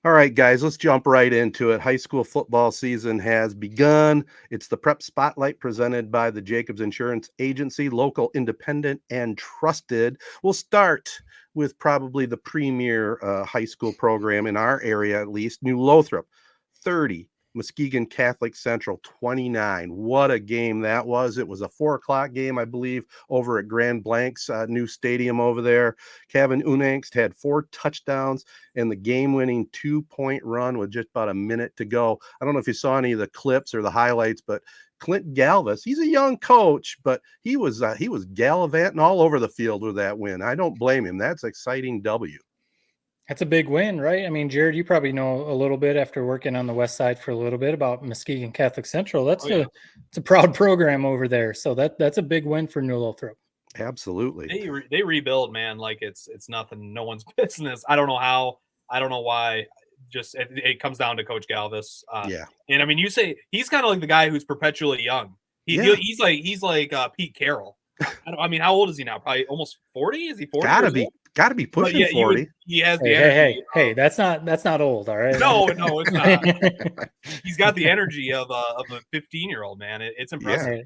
All right, guys, let's jump right into it. High school football season has begun. It's the Prep Spotlight presented by the Jacobs Insurance Agency, local, independent, and trusted. We'll start with probably the premier high school program in our area, at least, New Lothrop, 30. Muskegon Catholic Central 29. What a game that was. It was a 4 o'clock game, I believe, over at Grand Blank's new stadium over there. Kevin Unangst had 4 touchdowns and the game-winning 2-point run with just about a minute to go. I don't know if you saw any of the clips or the highlights, but Clint Galvis, he's a young coach, but he was gallivanting all over the field with that win. I don't blame him. That's exciting W. That's a big win, right? I mean, Jared, you probably know a little bit after working on the west side for a little bit about Muskegon Catholic Central. It's a proud program over there. So that's a big win for New Lothrop. Absolutely. They rebuild, man, like it's nothing, no one's business. I don't know how, I don't know why. Just it comes down to Coach Galvis. Yeah. And I mean, you say he's kind of like the guy who's perpetually young. He's like Pete Carroll. I mean, how old is he now? Probably almost 40. Is he 40? Gotta be pushing 40. He has the energy. Hey, that's not old, all right? No, it's not. He's got the energy of a 15-year-old, man. It's impressive. Yeah.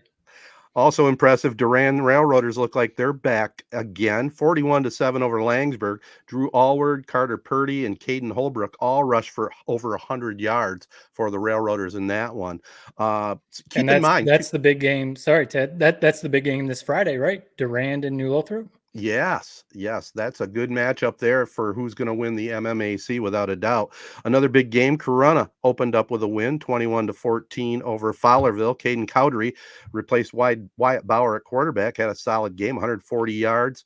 Also impressive, Durand Railroaders look like they're back again, 41-7 over Langsburg. Drew Allward, Carter Purdy, and Caden Holbrook all rushed for over 100 yards for the Railroaders in that one. Keep in mind, that's the big game. Sorry, Ted. That's the big game this Friday, right? Durand and New Lothrop. Yes, that's a good matchup there for who's going to win the MMAC without a doubt. Another big game, Corunna opened up with a win, 21-14 over Fowlerville. Caden Cowdery replaced Wyatt Bauer at quarterback, had a solid game, 140 yards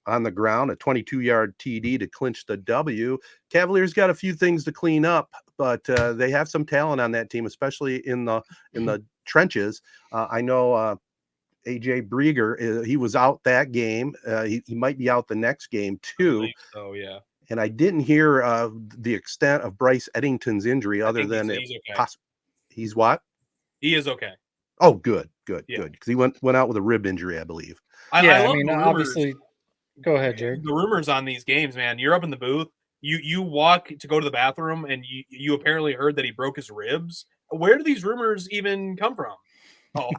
on the ground, a 22-yard TD to clinch the W. Cavaliers got a few things to clean up, but they have some talent on that team, especially in the trenches. I know AJ Brieger, he was out that game. He might be out the next game too. Oh yeah. And I didn't hear the extent of Bryce Eddington's injury, other than he's okay. He's what? He is okay. Oh, good. Because he went out with a rib injury, I believe. I mean, obviously. Go ahead, Jared. The rumors on these games, man. You're up in the booth. You walk to go to the bathroom, and you apparently heard that he broke his ribs. Where do these rumors even come from? Oh.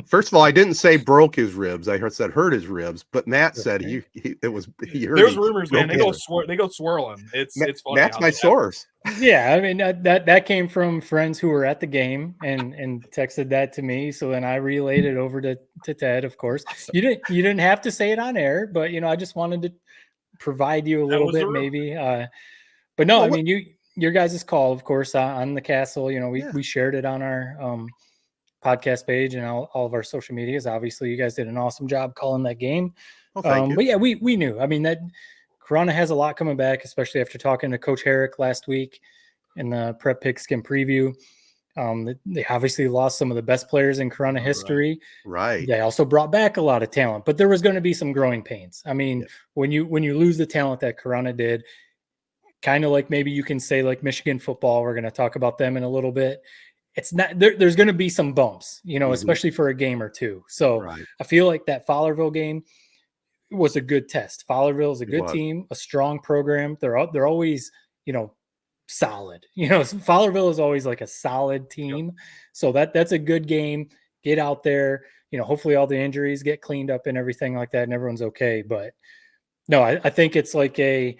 First of all, I didn't say broke his ribs. I said hurt his ribs, but Matt said he heard. There's rumors, man. They go swirling. It's funny. Matt's my source. Yeah, I mean that came from friends who were at the game and texted that to me. So then I relayed it over to Ted. Of course, you didn't have to say it on air, but I just wanted to provide you a little bit, maybe. But no, I mean your guys' call, of course, on the Castle. We shared it on our podcast page and all of our social medias. Obviously, you guys did an awesome job calling that game. Well, thank you. But yeah, we knew. I mean, that Corunna has a lot coming back, especially after talking to Coach Herrick last week in the Prep Pigskin Preview. They obviously lost some of the best players in Corunna history. Right. They also brought back a lot of talent, but there was going to be some growing pains. I mean, when you lose the talent that Corunna did, kind of like maybe you can say like Michigan football, we're going to talk about them in a little bit. It's not there's going to be some bumps, especially for a game or two. So I feel like that Fowlerville game was a good test. Fowlerville is a good team, a strong program. They're always, solid. Fowlerville is always like a solid team. Yep. So that's a good game. Get out there. Hopefully all the injuries get cleaned up and everything like that, and everyone's okay. But no, I think it's like the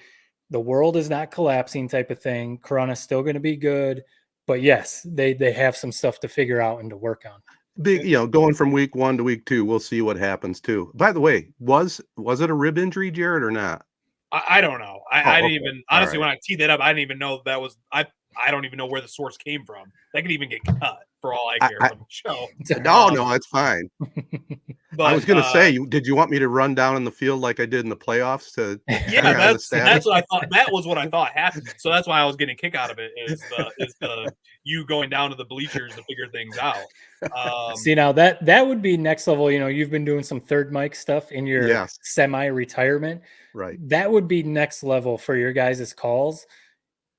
world is not collapsing type of thing. Corunna's still going to be good. But yes, they have some stuff to figure out and to work on. Big, going from week 1 to week 2, we'll see what happens too. By the way, was it a rib injury, Jared, or not? I don't know. I didn't even honestly when I teed that up, I didn't even know that was I don't even know where the source came from. That could even get cut for all I care from the show. No, it's fine. But, I was going to say, did you want me to run down in the field like I did in the playoffs? That's what I thought. That was what I thought happened. So that's why I was getting a kick out of it. Is the you going down to the bleachers to figure things out. See, now that would be next level. You've been doing some third mic stuff in your semi-retirement. Right. That would be next level for your guys' calls.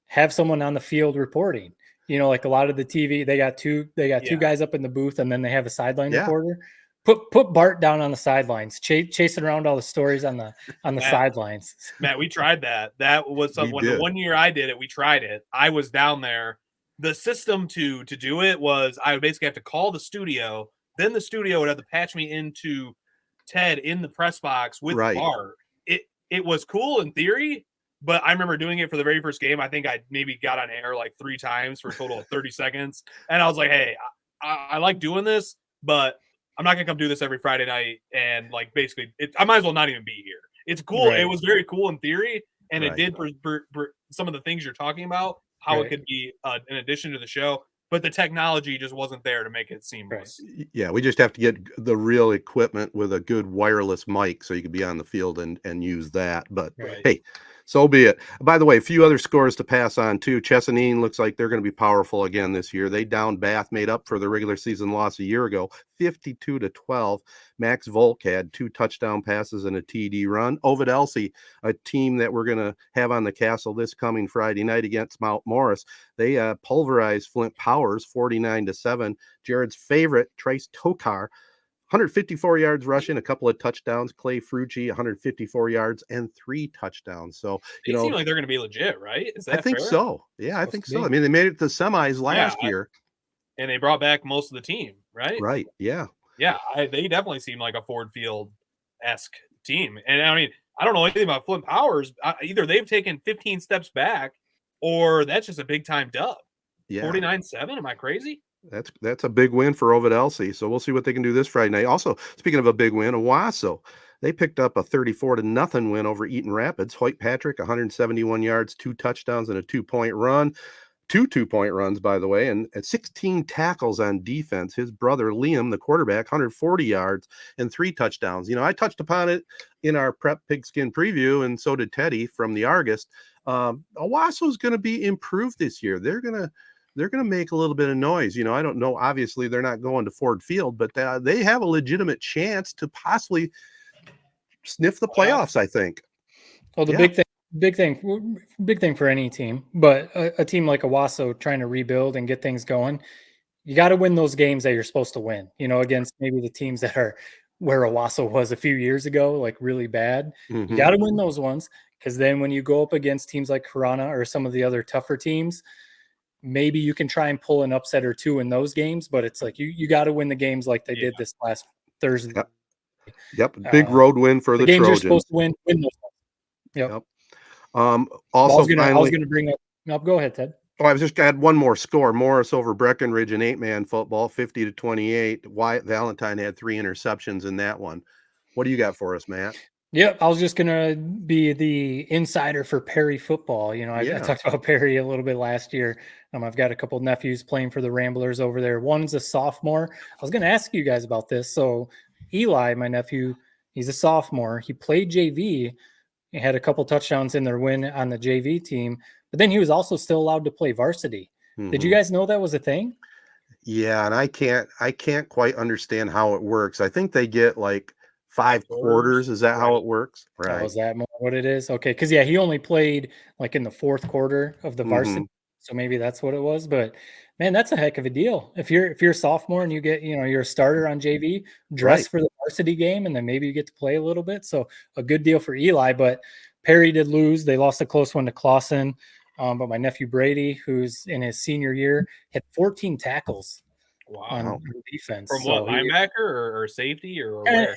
Have someone on the field reporting. Like a lot of the TV, they got two guys up in the booth, and then they have a sideline reporter. Put Bart down on the sidelines, chasing around all the stories on the Matt, sidelines. Matt, we tried that. That was We when did. the 1 year I did it, we tried it. I was down there. The system to do it was I would basically have to call the studio. Then the studio would have to patch me into Ted in the press box with Right. Bart. It was cool in theory, but I remember doing it for the very first game. I think I maybe got on air like 3 times for a total of 30 seconds. And I was like, hey, I like doing this, but I'm not gonna come do this every Friday night. And like basically, I might as well not even be here. It's cool. Right. It was very cool in theory, and Right. it did for some of the things you're talking about, how Right. it could be an addition to the show. But the technology just wasn't there to make it seamless. Yeah, we just have to get the real equipment with a good wireless mic so you can be on the field and use that. But Right. hey, so be it. By the way, a few other scores to pass on too. Chesaning looks like they're going to be powerful again this year. They downed Bath, made up for the regular season loss a year ago, 52-12. Max Volk had 2 touchdown passes and a TD run. Ovid Elsie, a team that we're going to have on the castle this coming Friday night against Mount Morris, they pulverized Flint Powers 49-7. Jared's favorite, Trace Tokar, 154 yards rushing, a couple of touchdowns. Clay Frucci, 154 yards and 3 touchdowns. So, They seem like they're going to be legit, right? Is that I think fair? so. Yeah, I Supposed think to so. be. I mean, they made it to semis last year. And they brought back most of the team, right? Right. Yeah. Yeah, they definitely seem like a Ford Field-esque team. And I mean, I don't know anything about Flint Powers. Either they've taken 15 steps back, or that's just a big-time dub. Yeah. 49-7? Am I crazy? That's a big win for Ovid Elsie. So we'll see what they can do this Friday night. Also, speaking of a big win, Owasso, they picked up a 34-0 win over Eaton Rapids. Hoyt Patrick, 171 yards, 2 touchdowns, and a 2-point run. 2 2-point runs, by the way, and 16 tackles on defense. His brother, Liam, the quarterback, 140 yards and 3 touchdowns. You know, I touched upon it in our Prep Pigskin Preview, and so did Teddy from the Argus. Owasso is going to be improved this year. They're going to make a little bit of noise. You know, I don't know. Obviously, they're not going to Ford Field, but they have a legitimate chance to possibly sniff the playoffs, I think. Well, the big thing for any team, but a team like Owasso trying to rebuild and get things going, you got to win those games that you're supposed to win, you know, against maybe the teams that are where Owasso was a few years ago, like really bad. Mm-hmm. You got to win those ones, because then when you go up against teams like Corona or some of the other tougher teams, maybe you can try and pull an upset or 2 in those games, but it's like you got to win the games like they did this last Thursday. Yep. Big road win for the games Trojans. you're supposed to win those ones. Yep. Also, I was gonna bring up. No, go ahead, Ted. Oh, I was just had one more score. Morris over Breckenridge in 8-man football, 50-28. Wyatt Valentine had 3 interceptions in that one. What do you got for us, Matt? Yep, I was just gonna be the insider for Perry football. You know, I talked about Perry a little bit last year. I've got a couple of nephews playing for the Ramblers over there. One's a sophomore. I was gonna ask you guys about this. So Eli, my nephew, he's a sophomore. He played JV. He had a couple touchdowns in their win on the JV team, but then he was also still allowed to play varsity. Mm-hmm. Did you guys know that was a thing? Yeah, and I can't quite understand how it works. I think they get like 5 quarters. Is that how it works? Right. Oh, is that more what it is? Okay, because he only played like in the 4th quarter of the varsity, so maybe that's what it was. But man, that's a heck of a deal. If you're a sophomore and you get, you're a starter on JV, dress for the varsity game, and then maybe you get to play a little bit. So a good deal for Eli. But Perry did lose. They lost a close one to Clausen. But my nephew Brady, who's in his senior year, had 14 tackles on defense. From what, linebacker or safety or where?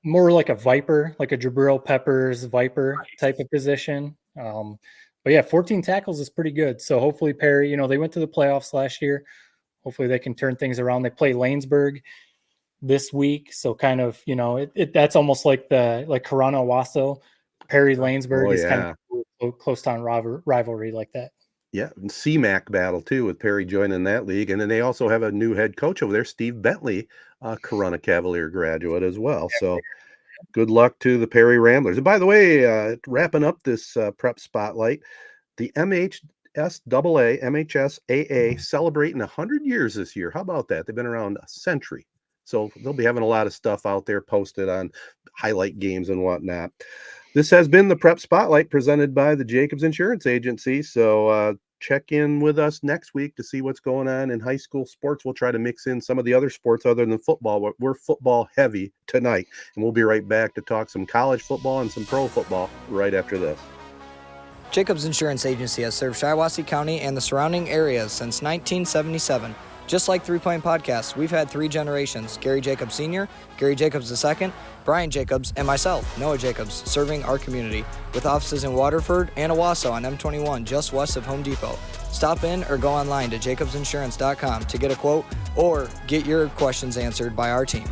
More like a Viper, like a Jabril Peppers Viper type of position. But yeah, 14 tackles is pretty good. So hopefully Perry, they went to the playoffs last year. Hopefully they can turn things around. They play Lanesburg this week. So kind of, that's almost like Corona Owasso. Perry Lanesburg is kind of close town rivalry like that. Yeah, and CMAC battle too with Perry joining that league. And then they also have a new head coach over there, Steve Bentley, Corona Cavalier graduate as well. So good luck to the Perry Ramblers. And by the way, wrapping up this prep spotlight, the MHSAA celebrating 100 years this year. How about that? They've been around a century. So they'll be having a lot of stuff out there posted on highlight games and whatnot. This has been the Prep Spotlight presented by the Jacobs Insurance Agency. So check in with us next week to see what's going on in high school sports. We'll try to mix in some of the other sports other than football, but we're football heavy tonight. And we'll be right back to talk some college football and some pro football right after this. Jacobs Insurance Agency has served Shiawassee County and the surrounding areas since 1977. Just like 3 Point Podcasts, we've had 3 generations: Gary Jacobs Sr., Gary Jacobs II, Brian Jacobs, and myself, Noah Jacobs, serving our community with offices in Waterford and Owasso on M21, just west of Home Depot. Stop in or go online to jacobsinsurance.com to get a quote or get your questions answered by our team.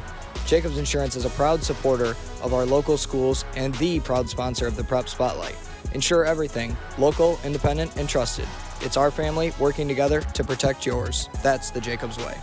Jacobs Insurance is a proud supporter of our local schools and the proud sponsor of the Prep Spotlight. Insure everything, local, independent, and trusted. It's our family working together to protect yours. That's the Jacobs way.